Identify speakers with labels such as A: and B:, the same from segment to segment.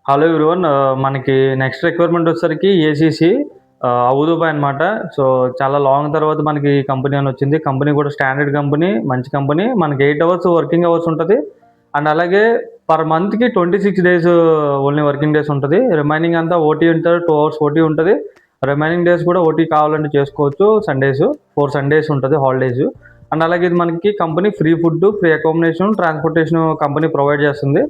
A: Hello everyone. మనకి next requirement వచ్చేసరికి ACC Abu Dhabi అనమాట. సో, చాలా లాంగ్ తర్వాత మనకి ఈ కంపెనీ అని వచ్చింది. కంపెనీ కూడా స్టాండర్డ్ కంపెనీ, మంచి కంపెనీ. మనకి 8 అవర్స్ వర్కింగ్ అవర్స్ ఉంటది. అండ్ అలాగే పర్ మంత్‌కి 26 డేస్ ఓన్లీ వర్కింగ్ డేస్ ఉంటది. రిమైనింగ్ అంతా ఓటీ ఉంటది. 2 అవర్స్ ఓటీ ఉంటది. రిమైనింగ్ డేస్ కూడా ఓటీ కావాలంటే చేసుకోవచ్చు. సండేస్ 4 సండేస్ ఉంటది హాలిడేస్. అండ్ అలాగే ఇది మనకి company free food, free accommodation, transportation company provide చేస్తుంది.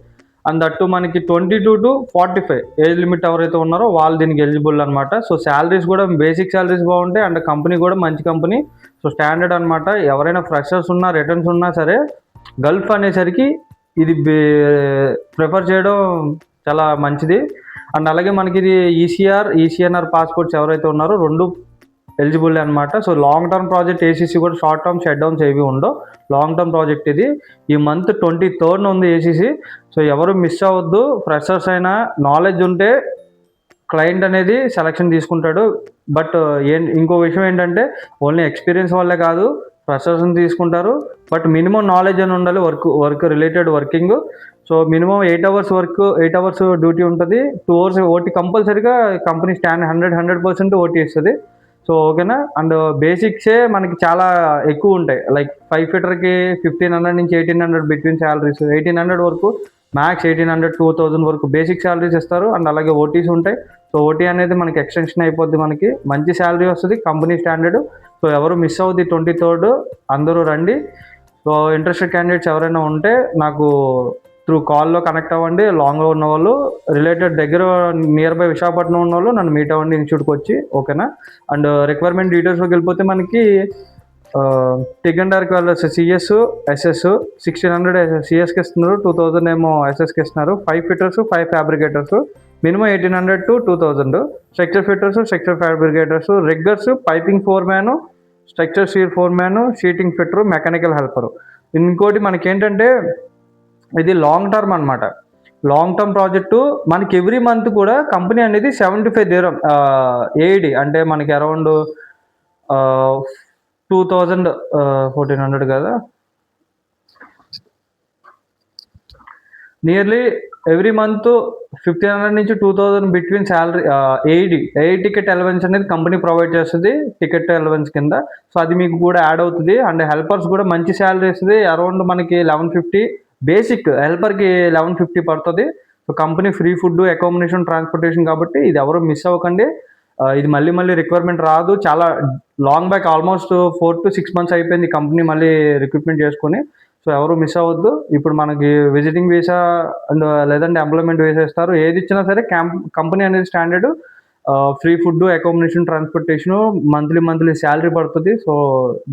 A: అండ్ దట్టు మనకి 22-45 ఏజ్ లిమిట్ ఎవరైతే ఉన్నారో వాళ్ళు దీనికి ఎలిజిబుల్ అనమాట. సో, సాలరీస్ కూడా బేసిక్ సాలరీస్ బాగుంటాయి. అండ్ కంపెనీ కూడా మంచి కంపెనీ. సో, స్టాండర్డ్ అనమాట. ఎవరైనా ఫ్రెషర్స్ ఉన్నా, రిటర్న్స్ ఉన్నా సరే గల్ఫ్ అనేసరికి ఇది ప్రిఫర్ చేయడం చాలా మంచిది. అండ్ అలాగే మనకి ఇది ఈసీఎన్ఆర్ పాస్పోర్ట్స్ ఎవరైతే ఉన్నారో 2 ఎలిజిబుల్ అనమాట. So, long term project ACC కూడా షార్ట్ టర్మ్ షట్ డౌన్స్ ఏవి ఉండవు. లాంగ్ టర్మ్ ప్రాజెక్ట్ ఇది. ఈ మంత్ 23 ఉంది ఏసీసీ. సో, ఎవరు మిస్ అవ్వద్దు. ఫ్రెషర్స్ అయినా నాలెడ్జ్ ఉంటే క్లయింట్ అనేది సెలక్షన్ తీసుకుంటాడు. బట్ ఇంకో విషయం ఏంటంటే ఓన్లీ ఎక్స్పీరియన్స్ వల్లే కాదు ఫ్రెషర్స్ని తీసుకుంటారు. బట్ మినిమం నాలెడ్జ్ అని ఉండాలి work related working. So, minimum 8 hours duty ఉంటుంది. 2 అవర్స్ ఓటీ కంపల్సరీగా కంపెనీ 100% ఓటీ ఇస్తుంది. సో, ఓకేనా. అండ్ బేసిక్సే మనకి చాలా ఎక్కువ ఉంటాయి. లైక్ 5 ఫీటర్కి 1500 నుంచి 1800 బిట్వీన్ సాలరీస్. 1800 వరకు మ్యాక్స్ 1800, 2000 వరకు బేసిక్ సాలరీస్ ఇస్తారు. అండ్ అలాగే ఓటీస్ ఉంటాయి. సో, ఓటీ అనేది మనకి ఎక్స్టెన్షన్ అయిపోద్ది. మనకి మంచి సాలరీ వస్తుంది, కంపెనీ స్టాండర్డ్. సో, ఎవరు మిస్ అవ్వద్ది. 23 అందరూ రండి. సో, ఇంట్రెస్టెడ్ క్యాండిడేట్స్ ఎవరైనా ఉంటే నాకు త్రూ కాల్లో కనెక్ట్ అవ్వండి. లాంగ్లో ఉన్న వాళ్ళు, రిలేటెడ్ దగ్గర నియర్ బై విశాఖపట్నం ఉన్న వాళ్ళు నన్ను మీట్ అవ్వండి ఇన్స్టిట్యూట్కి వచ్చి. ఓకేనా. అండ్ రిక్వైర్మెంట్ డీటెయిల్స్లోకి వెళ్ళిపోతే మనకి టిగ్ అండ్ డార్క్ వెళ్ళొచ్చు. సిఎస్, ఎస్ఎస్ 1600 సిఎస్కి ఇస్తున్నారు, 2000 ఏమో ఎస్ఎస్కి ఇస్తున్నారు. 5 fitters, 5 fabricators. Minimum 1800 to 2000. Structure fitters, structure fabricators, riggers, piping foreman, structure shear foreman, sheeting fitter, mechanical helper. ఇంకోటి మనకేంటంటే ఇది లాంగ్ టర్మ్ అనమాట. Long term project. మనకి ఎవ్రీ మంత్ కూడా కంపెనీ అనేది 75 dirham ఏఈడి అంటే మనకి అరౌండ్ 2000, 1400 కదా, నియర్లీ ఎవ్రీ మంత్ 1500 నుంచి 2000 between salary. AE ticket allowance అనేది కంపెనీ ప్రొవైడ్ చేస్తుంది టికెట్ అలవెన్స్ కింద. సో, అది మీకు కూడా యాడ్ అవుతుంది. అండ్ హెల్పర్స్ కూడా మంచి శాలరీ ఇస్తుంది. అరౌండ్ మనకి 1150 బేసిక్ హెల్పర్కి 1150 పడుతుంది. So, company free food, accommodation, transportation కాబట్టి ఇది ఎవరు మిస్ అవ్వకండి. ఇది మళ్ళీ రిక్వైర్మెంట్ రాదు. చాలా long back almost 4 to 6 months అయిపోయింది కంపెనీ మళ్ళీ రిక్రూట్మెంట్ చేసుకొని. సో, ఎవరు మిస్ అవ్వద్దు. ఇప్పుడు మనకి విజిటింగ్ వీసా అండ్ లేదంటే ఎంప్లాయ్మెంట్ వీసా ఇస్తారు. ఏది ఇచ్చినా సరే కంపెనీ అనేది standard. Free food, accommodation, transportation, monthly salary పడుతుంది. సో,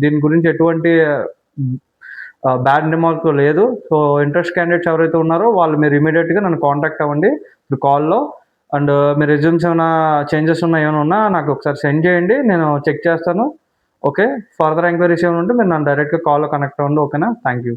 A: దీని గురించి ఎటువంటి బ్యాడ్ రిమార్క్ లేదు. సో, ఇంట్రెస్ట్ క్యాండిడేట్స్ ఎవరైతే ఉన్నారో వాళ్ళు మీరు ఇమీడియట్గా నన్ను కాంటాక్ట్ అవ్వండి కాల్లో. అండ్ మీ రెజ్యూమ్స్ ఏమైనా చేంజెస్ ఏమైనా ఉన్నా నాకు ఒకసారి సెండ్ చేయండి. నేను చెక్ చేస్తాను. ఓకే. ఫర్దర్ ఎంక్వైరీస్ ఏమైనా ఉంటే మీరు నన్ను డైరెక్ట్గా కాల్లో కనెక్ట్ అవ్వండి. ఓకేనా. Thank you.